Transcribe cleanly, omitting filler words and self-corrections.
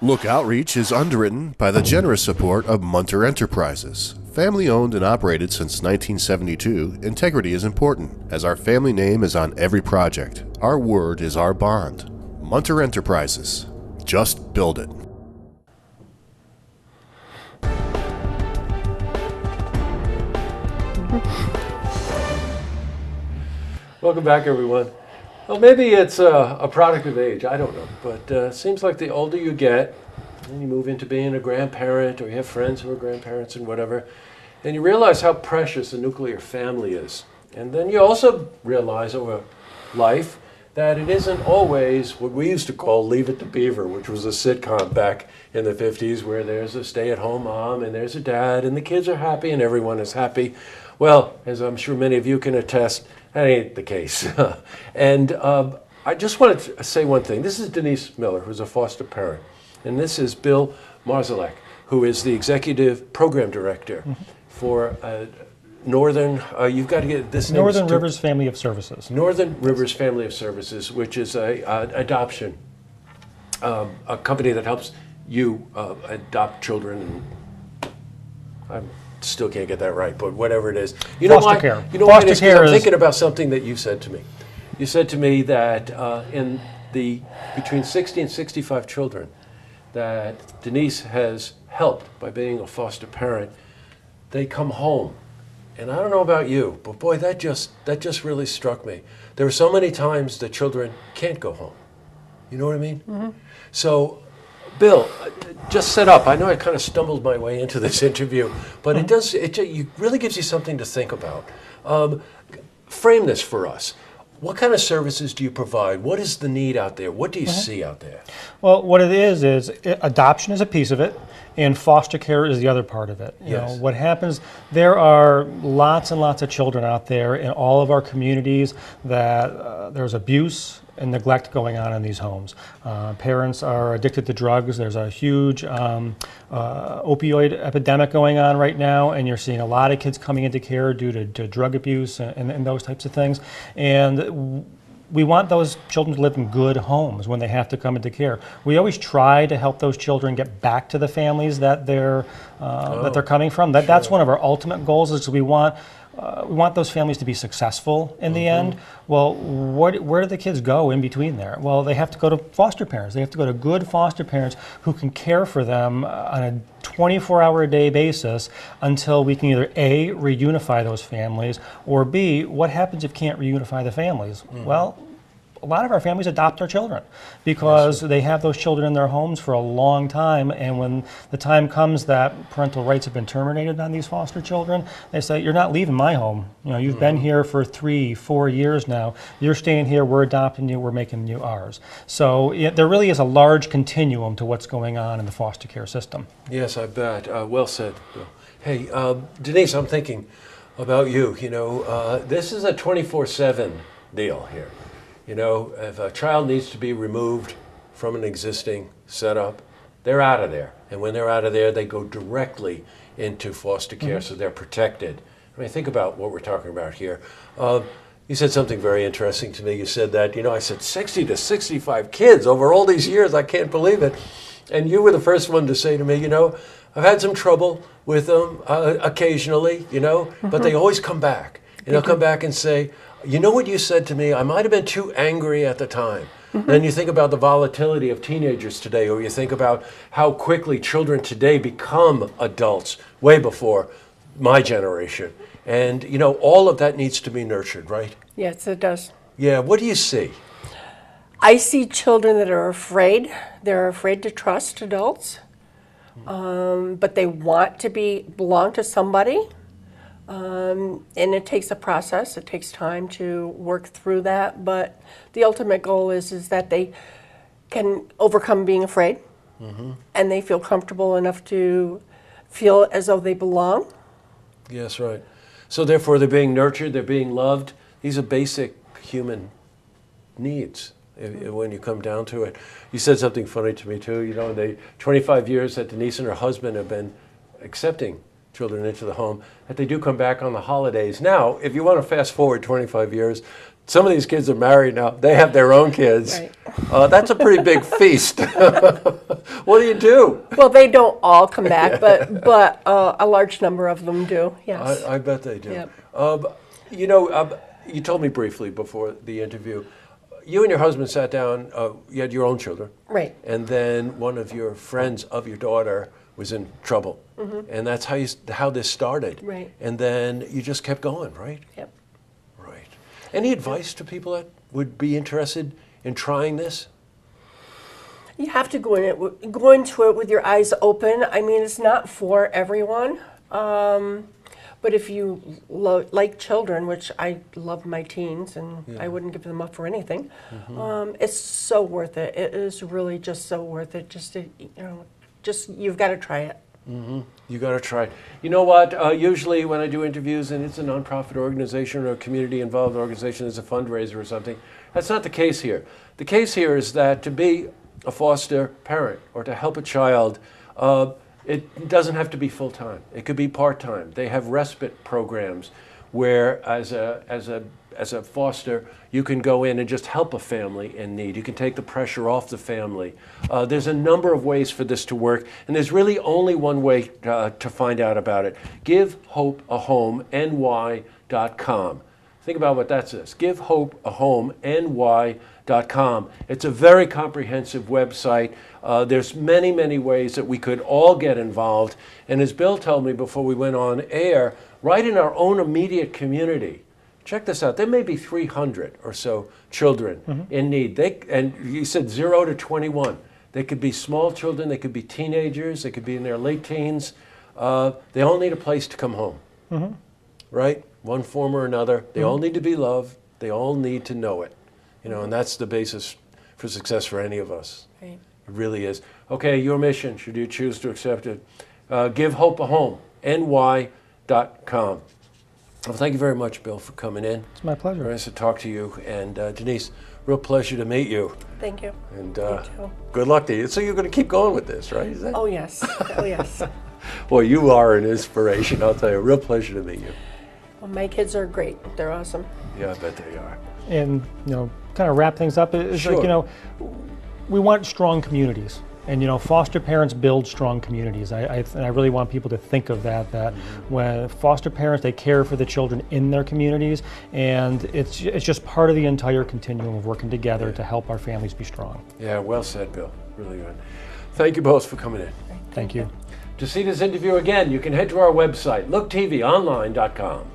Look Outreach is underwritten by the generous support of Munter Enterprises. Family owned and operated since 1972, integrity is important, as our family name is on every project. Our word is our bond. Munter Enterprises. Just build it. Welcome back, everyone. Well, maybe it's a product of age, I don't know, but it seems like the older you get, and you move into being a grandparent, or you have friends who are grandparents and whatever, and you realize how precious a nuclear family is. And then you also realize over life that it isn't always what we used to call Leave It to Beaver, which was a sitcom back in the 50s where there's a stay-at-home mom and there's a dad and the kids are happy and everyone is happy. Well, as I'm sure many of you can attest, that ain't the case. And I just wanted to say one thing. This is Denise Miller, who's a foster parent. And this is Bill Marszalek, who is the executive program director for Northern, you've got to get this name. Northern Rivers Family of Services. Northern Rivers Family of Services, which is a adoption, a company that helps you adopt children. I still can't get that right, but whatever it is. You know foster why? care. You know foster why? care I'm is thinking about something that you said to me. You said to me that in the between 60 and 65 children that Denise has helped by being a foster parent, they come home. And I don't know about you, but boy, that just really struck me. There are so many times that children can't go home. You know what I mean? Mm-hmm. So, Bill, just set up. I know I kind of stumbled my way into this interview, but it really gives you something to think about. Frame this for us. What kind of services do you provide? What is the need out there? What do you see out there? Well, what it is adoption is a piece of it, and foster care is the other part of it. You know, what happens, there are lots and lots of children out there in all of our communities that there's abuse and neglect going on in these homes. Parents are addicted to drugs. There's a huge opioid epidemic going on right now, and you're seeing a lot of kids coming into care due to drug abuse and those types of things. And we want those children to live in good homes when they have to come into care. We always try to help those children get back to the families that they're coming from. That's one of our ultimate goals. Is we want those families to be successful in the end. Well, where do the kids go in between there? Well, they have to go to foster parents. They have to go to good foster parents who can care for them on a 24-hour-a-day basis until we can either A, reunify those families, or B, what happens if you can't reunify the families? Well, a lot of our families adopt our children because they have those children in their homes for a long time, and when the time comes that parental rights have been terminated on these foster children, they say, you're not leaving my home. You know, you've been here for 3-4 years now. You're staying here, we're adopting you, we're making you ours. So there really is a large continuum to what's going on in the foster care system. Yes, I bet. Well said, Bill. Hey, Denise, I'm thinking about you. You know, this is a 24/7 deal here. You know, if a child needs to be removed from an existing setup, they're out of there. And when they're out of there, they go directly into foster care, so they're protected. I mean, think about what we're talking about here. You said something very interesting to me. You said that, you know, I said 60 to 65 kids over all these years. I can't believe it. And you were the first one to say to me, you know, I've had some trouble with them occasionally, you know, but they always come back. And they'll come back and say, you know what you said to me? I might have been too angry at the time. Then you think about the volatility of teenagers today, or you think about how quickly children today become adults, way before my generation. And, you know, all of that needs to be nurtured, right? Yes, it does. Yeah, what do you see? I see children that are afraid. They're afraid to trust adults, but they want to belong to somebody. And it takes a process. It takes time to work through that. But the ultimate goal is that they can overcome being afraid, and they feel comfortable enough to feel as though they belong. Yes, right. So therefore, they're being nurtured. They're being loved. These are basic human needs when you come down to it. You said something funny to me too. You know, the 25 years that Denise and her husband have been accepting children into the home, that they do come back on the holidays. Now, if you want to fast forward 25 years, Some of these kids are married now. They have their own kids. Right. That's a pretty big feast. What do you do? Well, they don't all come back, but a large number of them do. Yes. I bet they do. Yep. You told me briefly before the interview, you and your husband sat down, you had your own children. Right. And then one of your friends of your daughter was in trouble. And that's how this started. Right. And then you just kept going, right? Yep. Right. Any advice to people that would be interested in trying this? You have to go into it with your eyes open. I mean, it's not for everyone. But if you like children, which I love my teens, and I wouldn't give them up for anything, it's so worth it. It is really just so worth it. Just you've got to try it. You got to try. You know what? Usually when I do interviews and it's a nonprofit organization or a community-involved organization, it's a fundraiser or something. That's not the case here. The case here is that to be a foster parent or to help a child, it doesn't have to be full-time. It could be part-time. They have respite programs where as a foster, you can go in and just help a family in need. You can take the pressure off the family. There's a number of ways for this to work, and there's really only one way to find out about it. GiveHopeAHomeNY.com. Think about what that says. GiveHopeAHomeNY.com. It's a very comprehensive website. There's many, many ways that we could all get involved. And as Bill told me before we went on air, right in our own immediate community, check this out, there may be 300 or so children in need. And you said 0 to 21. They could be small children, they could be teenagers, they could be in their late teens. They all need a place to come home, right? One form or another. They all need to be loved. They all need to know it. And that's the basis for success for any of us. Right. It really is. Okay, your mission, should you choose to accept it, GiveHopeAHomeNY.com. Well, thank you very much, Bill, for coming in. It's my pleasure. Nice to talk to you. And Denise, real pleasure to meet you. Thank you. And You too. good luck to you. So you're going to keep going with this, right? Is that? Oh, yes. Oh, yes. Well, you are an inspiration, I'll tell you. Real pleasure to meet you. Well, my kids are great. They're awesome. Yeah, I bet they are. And kind of wrap things up. It's Sure. like we want strong communities, and foster parents build strong communities. And I really want people to think of that. That when foster parents, they care for the children in their communities, and it's just part of the entire continuum of working together to help our families be strong. Yeah, well said, Bill. Really good. Thank you both for coming in. Thank you. To see this interview again, you can head to our website, looktvonline.com.